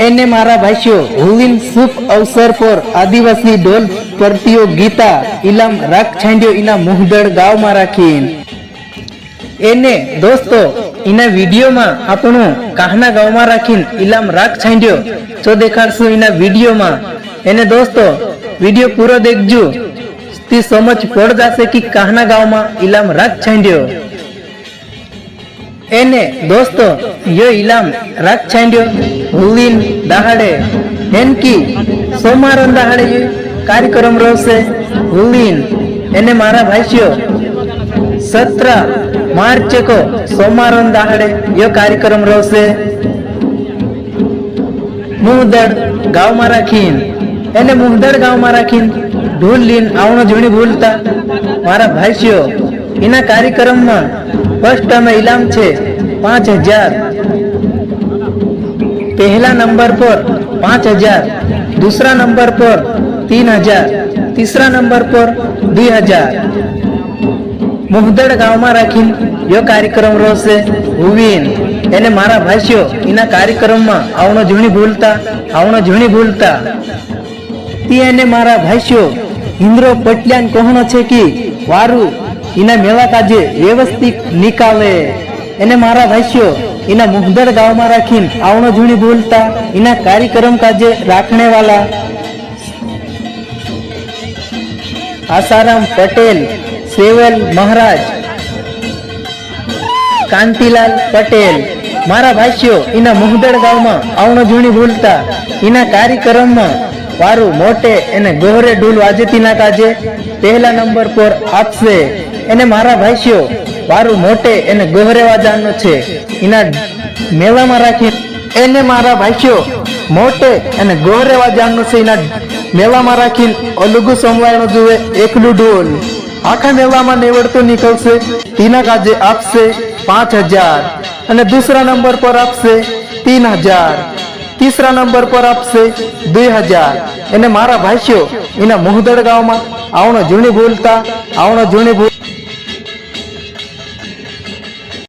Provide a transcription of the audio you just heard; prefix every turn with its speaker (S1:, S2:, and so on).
S1: એને મારા ભાઈઓ હુવિન શુભ અવસર પર આદિવાસી ઢોલ પ્રતિયોગિતા ઇલામ રાખ છાંડ્યો ઇના મુહદડ ગામમાં રાખીને એને દોસ્તો इना वीडियो में આપણું કાહના ગામમાં રાખીને ઇલામ રાખ છાંડ્યો તો દેખાડશું ઇના वीडियो में એને દોસ્તો वीडियो पूरो देखजो ती समझ पड़ जासे कि काहना गांव में इलाम राख छांड्यो एने दोस्तों यो इलाम राख छांड्यो हुवीन दहाड़े हेन की सोमवार दहाड़े कार्यक्रम रहશે हुवीन एने मारा भाईओ 17 मार्च को सोमवार दहाड़े यो कार्यक्रम रहશે मुहदड़ गांव में राखीन एने मुहदड़ गांव में राखीन ढोल लीन आवणो झूणी भूलता मारा भाईओ इना कार्यक्रम में फर्स्ट में इनाम छे 5000 पहला नंबर पर 5000 दूसरा नंबर पर 3000 तीसरा नंबर पर 2000 मुहदड़ गांव में राखीन यो कार्यक्रम रहશે हुवीन एने मारा भाईओ इना कार्यक्रम में आवणो झूणी भूलता ने मारा भाईओ इंद्रो पटल्यान कहनो छे कि वारू इना मेला काजे व्यवस्थित निकाले एने मारा भाईओ इना मुहदड़ गांव में राखीन आवणो झूणी भूलता इना कार्यक्रम काजे राखने वाला आसाराम पटेल सेवल महाराज कांतिलाल पटेल मारा भाईओ इना मुहदड़ गांव में आवणो झूणी भूलता इना कार्यक्रम में वारू मोटे एने गोहरे ढोल वाजती ना काजे पहला नंबर पर आपसे एने मारा भाईओ वारू मोटे एने गोहरे वाजानो छे इना मेला में राखी एने मारा भाईओ मोटे एने गोहरे वाजानो छे इना मेला में राखी अलगू संभळाणो जुए एकलू ढोल आखा मेला में निवड़तो निकलसे तीना काजे आपसे 5000 अने दूसरा नंबर पर आपसे 3000 तीसरा नंबर पर आपसे 2000 एने मारा भाईओ इना मुहदड़ गांव में आवणो झूणी भूलता आवणो झूणी भूल